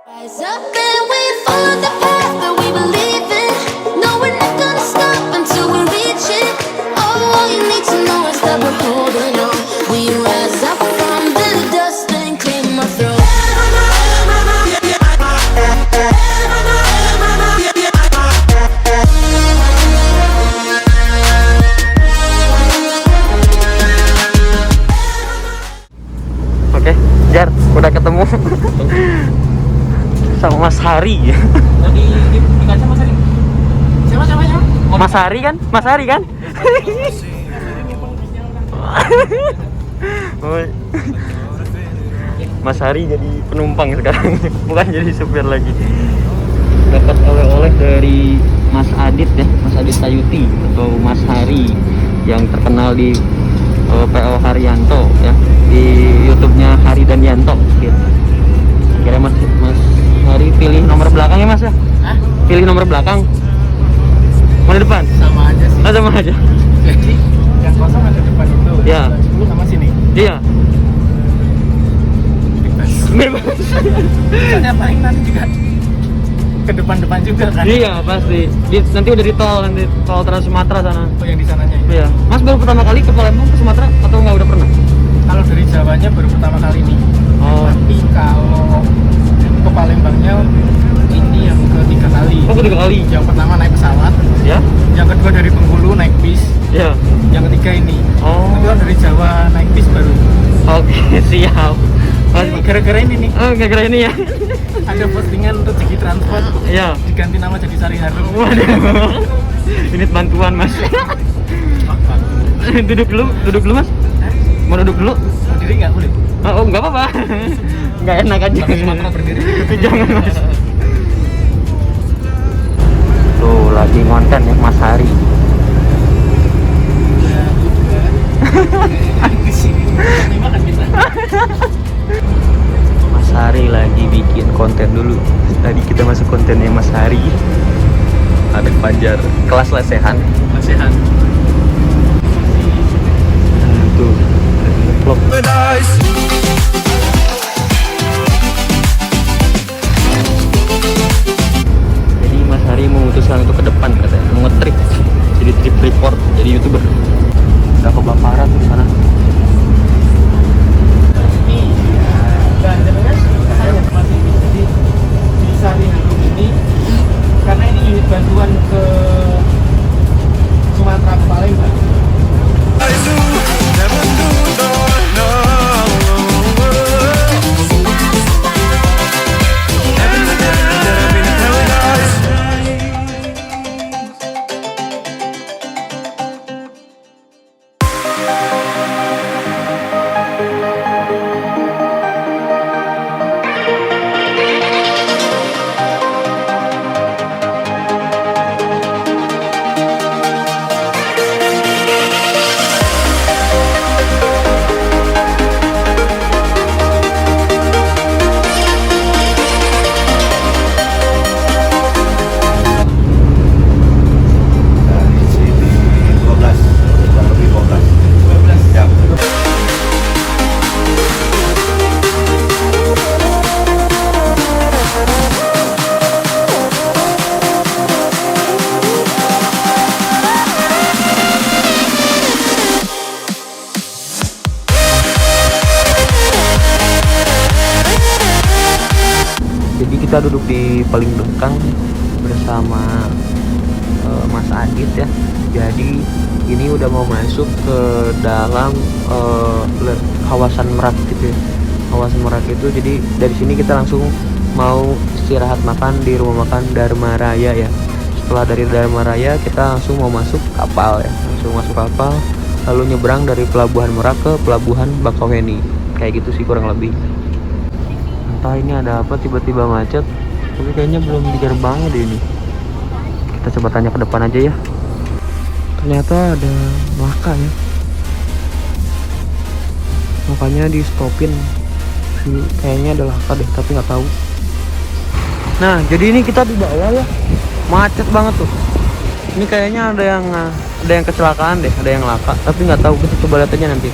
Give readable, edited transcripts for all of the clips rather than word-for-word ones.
Rise up and we follow the path that we believe in. No, we're not gonna stop until we reach it. All you need to know is that we're holding on. We rise up from the dust and claim our throne. Oke, Jar, udah ketemu sama Mas Hari. Oh, di kaca Mas Hari. Siapa? Mas Hari kan? Mas Hari kan? Oh, Mas Hari jadi penumpang sekarang, bukan jadi supir lagi. Dapat oleh-oleh dari Mas Adit ya, Mas Adit Tayuti atau Mas Hari yang terkenal di PO Haryanto ya, di YouTube-nya Hari dan Yanto gitu. Kira Mas Hari pilih nomor belakang ya Mas ya? Hah? Pilih nomor belakang. Mana depan? Sama aja sih. Ah, sama aja. Jadi yang kosong ada depan itu. Ya. 10 sama sini. Iya. Bebas. Soalnya paling nanti juga ke depan juga kan. Iya pasti. Nanti udah di tol, nanti tol Trans Sumatera sana. Oh, yang di sananya. Iya. Mas baru pertama kali ke Palembang ke Sumatera atau nggak udah pernah? Kalau dari Jawanya baru pertama kali nih. Oh. Tapi kalau ke Palembangnya ini yang ketiga kali. Oh, ketiga kali. Yang pertama naik pesawat. Ya? Yang kedua dari Bengkulu naik bis. Ya. Yang ketiga ini. Oh. Tapi kalau dari Jawa naik bis baru. Oke, siap. Mas, Gara-gara ini nih. oh, gara-gara ini ya. Ada postingan rezeki transport. Iya. Diganti nama jadi Sari Harum. Waduh. Unit bantuan, Mas. Duduk dulu, Mas. Mau duduk dulu? Berdiri nggak boleh? Oh, nggak apa-apa. Nggak enak aja. Makro berdiri. Jangan, Mas. Tuh, lagi ngonten ya Mas Hari. Di sini makan bisa. Mas Hari lagi bikin konten dulu. Tadi kita masuk kontennya Mas Hari. Ada Fajar kelas lesehan. Lesehan. Tuh. Vlog. Jadi Mas Hari memutuskan untuk ke depan katanya, mau nge-trip. Jadi trip report, jadi YouTuber. Udah kebakaran di sana. Ini dan jadinya saya masih jadi di Sari Harum ini karena ini unit bantuan ke Sumatera ke Palembang. Jadi kita duduk di paling belakang bersama Mas Adit ya. Jadi ini udah mau masuk ke dalam kawasan Merak gitu ya. Kawasan Merak itu, jadi dari sini kita langsung mau istirahat makan di rumah makan Dharma Raya ya. Setelah dari Dharma Raya kita langsung mau masuk kapal ya. Langsung masuk kapal lalu nyebrang dari pelabuhan Merak ke pelabuhan Bakauheni. Kayak gitu sih kurang lebih. Entah ini ada apa tiba-tiba macet, tapi kayaknya belum di gerbangnya deh ini. Kita coba tanya ke depan aja ya. Ternyata ada laka ya, makanya di stopin. Kayaknya ada laka deh, tapi nggak tahu. Nah jadi ini kita di bawah ya, macet banget tuh. Ini kayaknya ada yang kecelakaan deh, ada yang laka, tapi nggak tahu. Kita coba lihat aja nanti.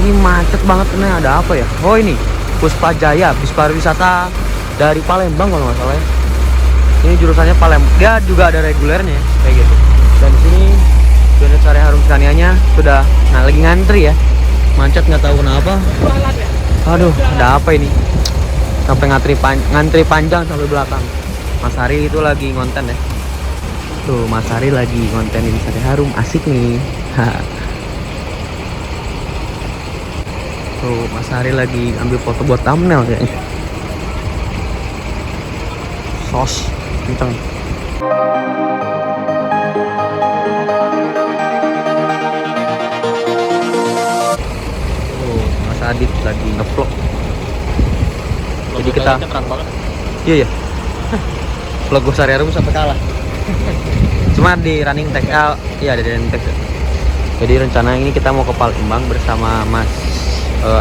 Ini macet banget, ini ada apa ya? Oh ini Puspa Jaya, bis pariwisata dari Palembang kalau nggak salah ya. Ini jurusannya Palembang, dia juga ada regulernya ya, kayak gitu. Dan di sini unit Sari Harum Scania-nya sudah, nah lagi ngantri ya, macet nggak tahu kenapa. Aduh, ada apa ini? Sampai ngantri panjang sampai belakang. Mas Hari itu lagi ngonten ya. Tuh, Mas Hari lagi ngontenin Sari Harum, asik nih. Tuh, Mas Hari lagi ambil foto buat thumbnail kayaknya. Sos, kenceng. Tuh, Mas Adit lagi ngevlog. Jadi kita iya ya. Vlog gue Sari Harum sampai kalah. Cuma di running text, iya ada di running text. Jadi rencana ini kita mau ke Palembang bersama Mas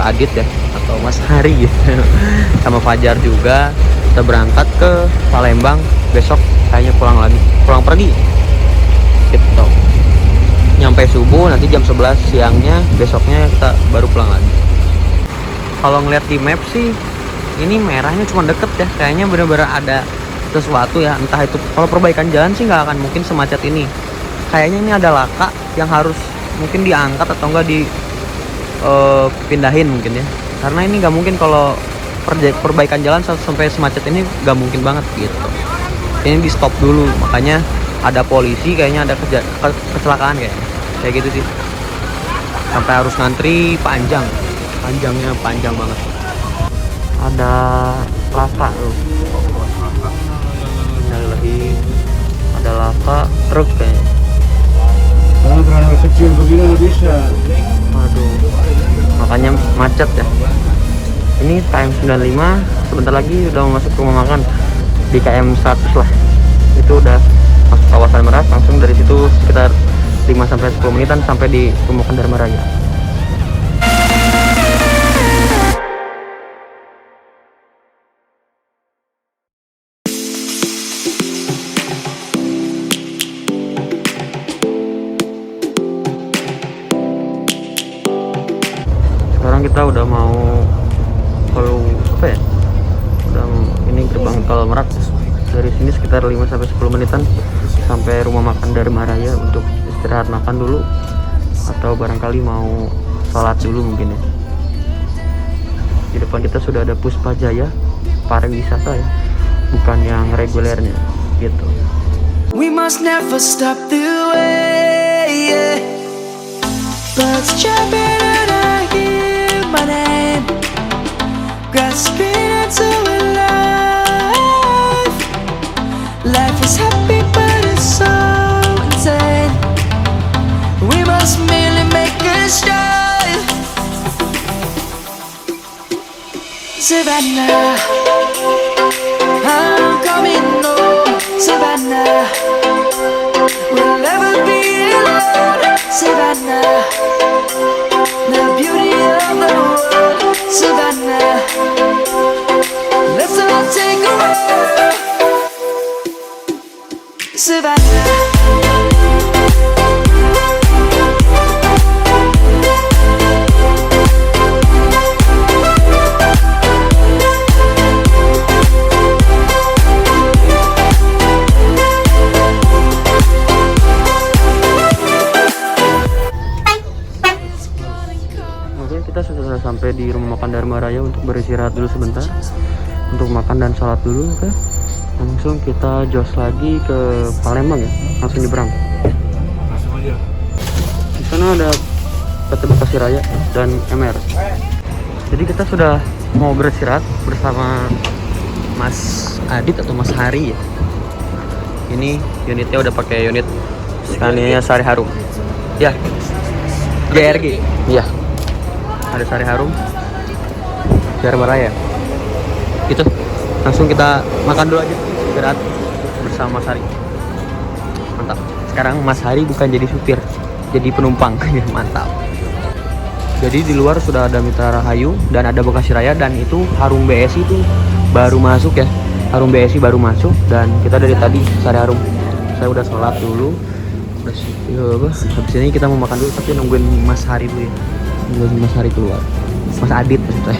Adit ya, atau Mas Hari ya. Sama Fajar juga. Kita berangkat ke Palembang, besok kayaknya pulang pergi gitu. Nyampe subuh, nanti jam 11 siangnya, besoknya kita baru pulang lagi. Kalau ngeliat di map sih, ini merahnya cuma deket ya, kayaknya bener-bener ada sesuatu ya, entah itu kalau perbaikan jalan sih nggak akan mungkin semacet ini. Kayaknya ini ada laka yang harus mungkin diangkat atau enggak dipindahin mungkin ya, karena ini nggak mungkin kalau perbaikan jalan sampai semacet ini, nggak mungkin banget gitu. Ini di stop dulu, makanya ada polisi, kayaknya ada kecelakaan kayak gitu sih, sampai harus ngantri panjangnya panjang banget. Ada laka loh, ada laka truk kayaknya. Kalau terlalu kecil begini nggak bisa. Aduh, makanya macet ya. Ini KM 95, sebentar lagi udah mau masuk rumah makan di KM 100 lah. Itu udah masuk kawasan Merak, langsung dari situ sekitar 5-10 menitan sampai di rumah makan Dharma Raya. Sekarang kita udah mau ini gerbang tol Merak. Dari sini sekitar 5-10 menitan sampai rumah makan Dharma Raya untuk istirahat makan dulu, atau barangkali mau sholat dulu mungkin ya. Di depan kita sudah ada Puspa Jaya pariwisata ya, bukan yang regulernya gitu. We must never stop the way, yeah. Birds chirping and I hear my name, grasping into life. Life is happy but it's so insane. We must merely make a strive. Savannah, I'm coming home. Savannah, we'll never be alone. Savannah, the beauty of the world. Savannah, let's all take a walk. Savannah. Kita sudah sampai di rumah makan Dharma Raya untuk beristirahat dulu sebentar, untuk makan dan sholat dulu. Oke, langsung kita jos lagi ke Palembang ya, langsung nyebrang. Langsung aja. Di sana ada PT Bekasi Raya dan MR. Jadi kita sudah mau beristirahat bersama Mas Adit atau Mas Hari ya. Ini unitnya udah pakai unit Scania Sari Harum. Ya, GRG. Iya. Ada Sari Harum, Dharma Raya. Gitu. Langsung kita makan dulu aja, istirahat bersama Mas Hari. Mantap. Sekarang Mas Hari bukan jadi supir, jadi penumpang. Mantap. Jadi di luar sudah ada Mitra Rahayu dan ada Bekasi Raya, dan itu Harum BSI itu baru masuk ya. Harum BSI baru masuk, dan kita dari tadi Sari Harum. Saya udah sholat dulu. Terus habis ini kita mau makan dulu, tapi nungguin Mas Hari dulu ya. Nungguin Mas Hari keluar. Mas Adit maksudnya.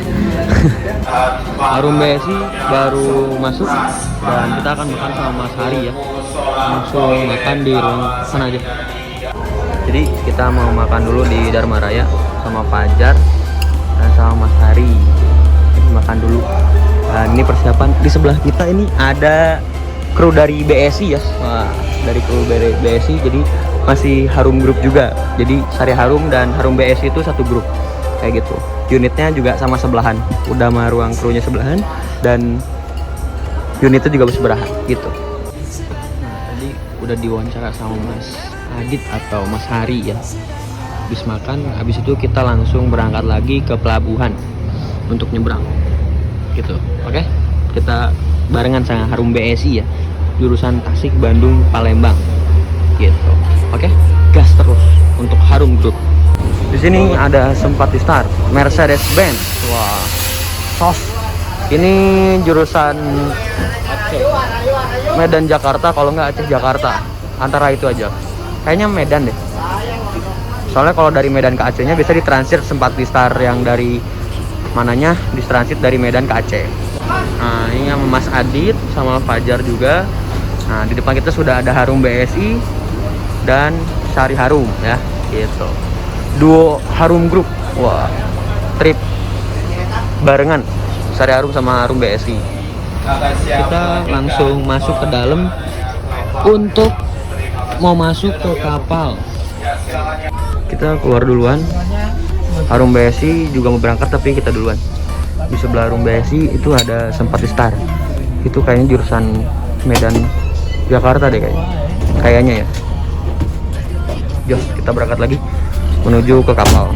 Harum BSI baru masuk dan kita akan makan sama Mas Hari ya. Langsung makan di ruang sana aja. Jadi kita mau makan dulu di Dharma Raya sama Fajar dan sama Mas Hari. Jadi makan dulu. Dan ini persiapan di sebelah kita ini ada kru dari BSI ya. Wah, dari kru BSI jadi masih Harum Group juga. Jadi Sari Harum dan Harum BSI itu satu grup kayak gitu. Unitnya juga sama sebelahan. Udah sama ruang krunya sebelahan dan unitnya juga bersebelahan gitu. Nah, tadi udah diwawancara sama Mas Adit atau Mas Hari ya. Habis makan, habis itu kita langsung berangkat lagi ke pelabuhan untuk nyebrang. Gitu. Oke? Kita barengan sama Harum BSI ya. Jurusan Tasik, Bandung, Palembang. Gitu. Oke? Gas terus untuk Harum Group. Di sini ada Simpati Star, Mercedes-Benz. Wah. Sos. Ini jurusan Medan Jakarta, kalau nggak Aceh Jakarta. Antara itu aja. Kayaknya Medan deh. Soalnya kalau dari Medan ke Acehnya bisa ditransit Simpati Star yang dari mananya, ditransit dari Medan ke Aceh. Nah, ini sama Mas Adit sama Fajar juga. Nah, di depan kita sudah ada Harum BSI dan Sari Harum ya, gitu. Duo Harum Group. Wah, trip barengan Sari Harum sama Harum BSI. Kita langsung masuk ke dalam untuk mau masuk ke kapal. Kita keluar duluan. Harum BSI juga mau berangkat tapi kita duluan. Di sebelah Harum BSI itu ada Simpati Star. Itu kayaknya jurusan Medan Jakarta deh kayaknya ya. Jos, kita berangkat lagi menuju ke kapal.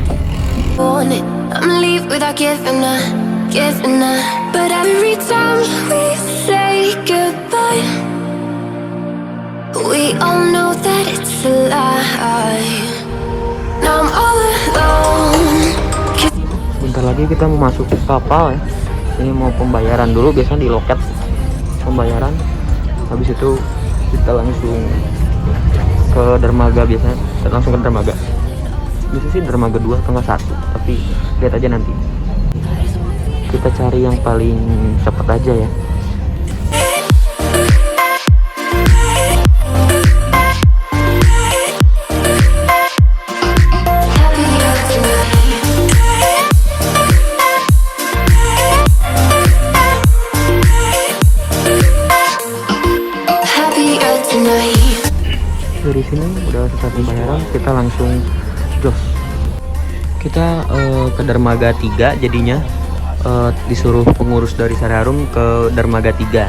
I'm leave without giving a, but every time we say goodbye, we all know that it's a lie. Now I'm all alone. Bentar lagi kita mau masuk ke kapal ya. Ini mau pembayaran dulu, biasanya di loket pembayaran. Habis itu kita langsung ke dermaga, biasanya langsung ke dermaga. Biasanya sih dermaga 2 atau enggak 1, tapi lihat aja nanti. Kita cari yang paling cepat aja ya. Dari sini udah selesai pembayaran, kita langsung jos. Kita ke dermaga 3 jadinya. Disuruh pengurus dari Sari Harum ke dermaga 3.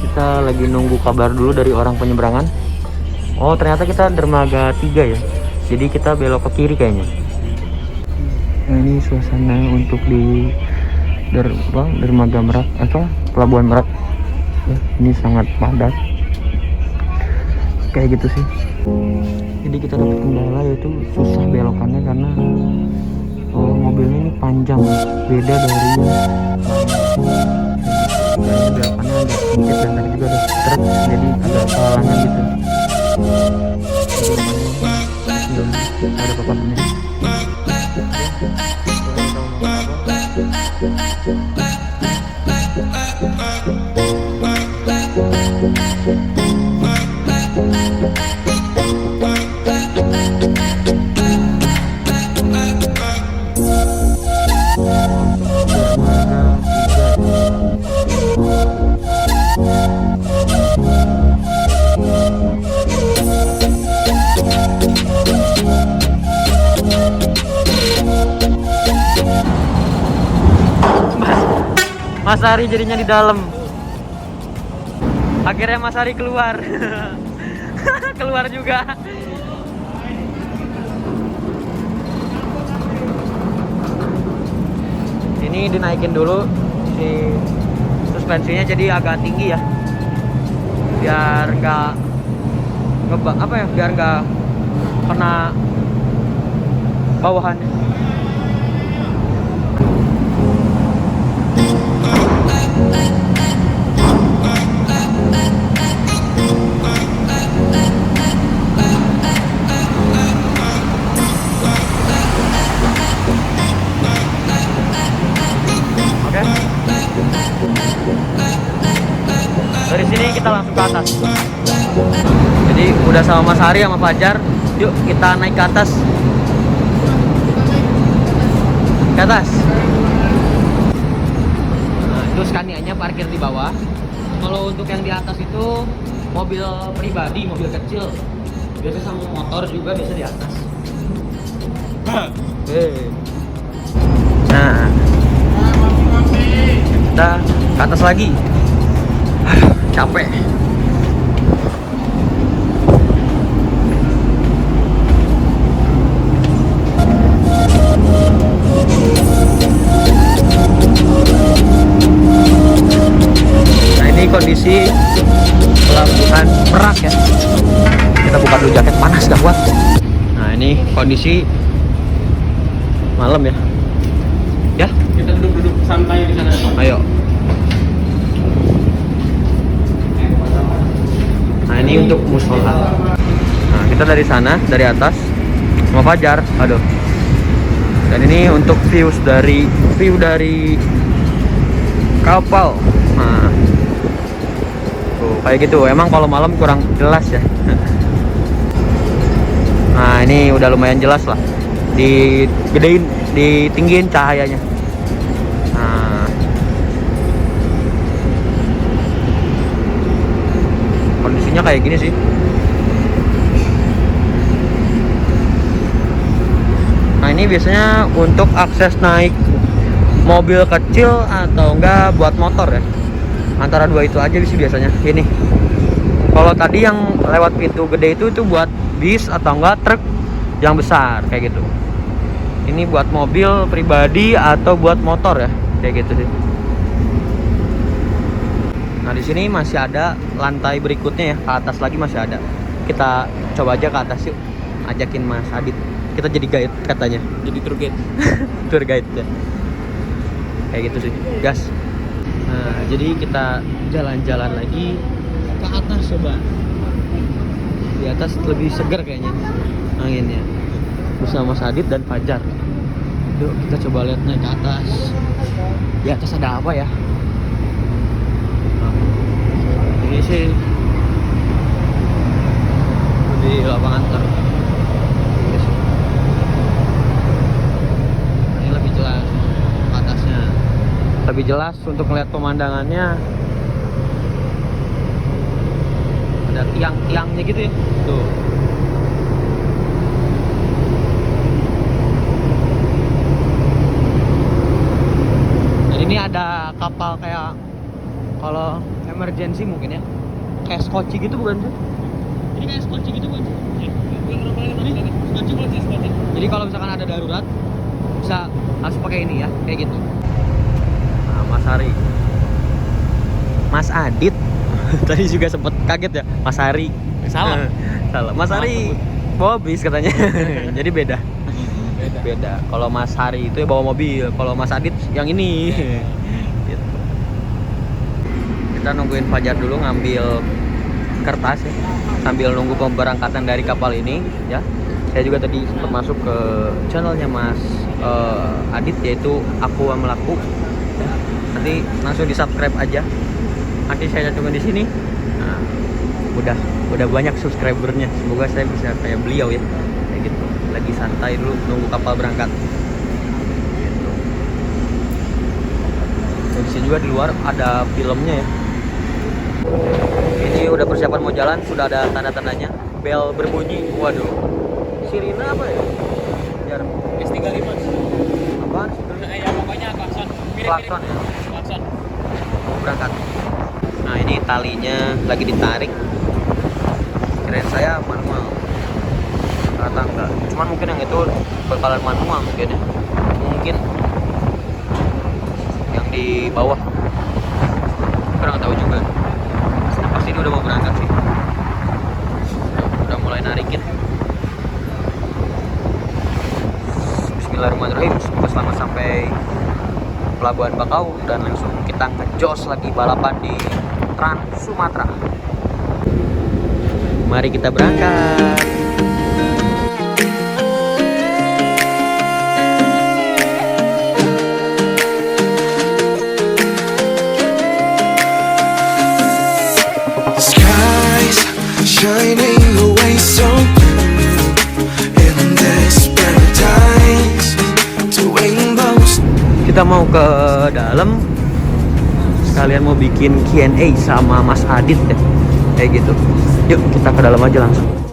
Kita lagi nunggu kabar dulu dari orang penyeberangan. Oh, ternyata kita dermaga 3 ya. Jadi kita belok ke kiri kayaknya. Nah, ini suasana untuk di dermaga Merak atau Pelabuhan Merak. Ya, ini sangat padat. Kayak gitu sih. Jadi kita dapat kendala yaitu susah belokannya karena mobilnya ini panjang, beda dari belokannya agak sedikit dan tadi juga ada truk, jadi agak kehalangan gitu. Jadi ada papan ini. Mas Hari jadinya di dalam. Akhirnya Mas Hari keluar. Keluar juga. Ini dinaikin dulu si suspensinya jadi agak tinggi ya. Biar nggak biar nggak kena bawahannya. sini kita langsung ke atas. Jadi udah sama Mas Hari sama Fajar, yuk kita naik ke atas. Ke atas. Nah, itu Scania-nya parkir di bawah. Kalau untuk yang di atas itu mobil pribadi, mobil kecil. Biasa sama motor juga biasa di atas. Nah, kita ke atas lagi. Capek. Nah, ini kondisi pelabuhan Merak ya. Kita buka dulu jaket, panas gak kuat. Nah, ini kondisi malam ya. Ya, Kita duduk-duduk santai di sana. ayo. Nah, ini untuk musola. Nah, kita dari sana, dari atas sama Fajar. Aduh. Dan ini untuk view dari kapal. Nah, tuh kayak gitu. Emang kalau malam kurang jelas ya. Nah, ini udah lumayan jelas lah. Digedein, ditinggiin cahayanya. Nah, kondisinya kayak gini sih. Nah, ini biasanya untuk akses naik mobil kecil atau enggak buat motor ya. Antara dua itu aja sih biasanya. Ini. Kalau tadi yang lewat pintu gede itu buat bis atau enggak truk yang besar kayak gitu. Ini buat mobil pribadi atau buat motor ya, kayak gitu sih. Nah, di sini masih ada lantai berikutnya ya, ke atas lagi masih ada. Kita coba aja ke atas yuk. Ajakin Mas Adit. Kita jadi guide katanya. Jadi tour guide. Tour guide ya. Kayak gitu sih, gas. Nah, jadi kita jalan-jalan lagi ke atas coba. Di atas lebih segar kayaknya anginnya. Bersama Mas Adit dan Fajar. Yuk kita coba lihat naik ke atas. Di atas ada apa ya? Nah, ini sih di lapangan ter. Ini lebih jelas ke atasnya. Lebih jelas untuk melihat pemandangannya. Ada tiang-tiangnya gitu ya. Tuh. Ini ada kapal kayak kalau emergency mungkin ya, kayak skoci gitu bukan sih? Ini kayak skoci gitu bukan sih? Jadi kalau misalkan ada darurat bisa langsung pakai ini ya, kayak gitu. Nah, Mas Hari, Mas Adit tadi juga sempet kaget ya, Mas Hari. Salah. Salah. Mas Hari bawa bis katanya. Jadi beda. Beda. Kalau Mas Hari itu ya bawa mobil, kalau Mas Adit yang ini. Gitu. Kita nungguin Fajar dulu ngambil kertas ya, sambil nunggu pemberangkatan dari kapal ini ya. Saya juga tadi sempat masuk ke channelnya Mas Adit, yaitu Aku Melaku. Ya. Nanti langsung di subscribe aja. Nanti saya cantumin di sini. Nah, udah banyak subscribernya. Semoga saya bisa kayak beliau ya. Kayak gitu. Lagi santai dulu nunggu kapal berangkat gitu. Dan di sini juga di luar ada filmnya ya. Ini udah persiapan mau jalan, sudah ada tanda-tandanya. Bel berbunyi. Waduh. Sirine apa ya? Jar. S35. Apaan? Ya pokoknya klakson. Klakson ya. Klakson. Mau berangkat. Nah, ini talinya lagi ditarik. Kirain saya manual. Ternyata enggak. Cuman mungkin yang itu bakalan manual mungkin ya. Mungkin yang di bawah. Kurang tahu juga. Pasti ini udah mau berangkat sih. Udah mulai narikin. Bismillahirrahmanirrahim. Semoga selamat sampai Pelabuhan Bakau dan langsung kita ngejos lagi balapan di Trans Sumatera. Mari kita berangkat. kita mau ke dalam sekalian mau bikin Q&A sama Mas Adit ya, kayak gitu. Yuk kita ke dalam aja langsung.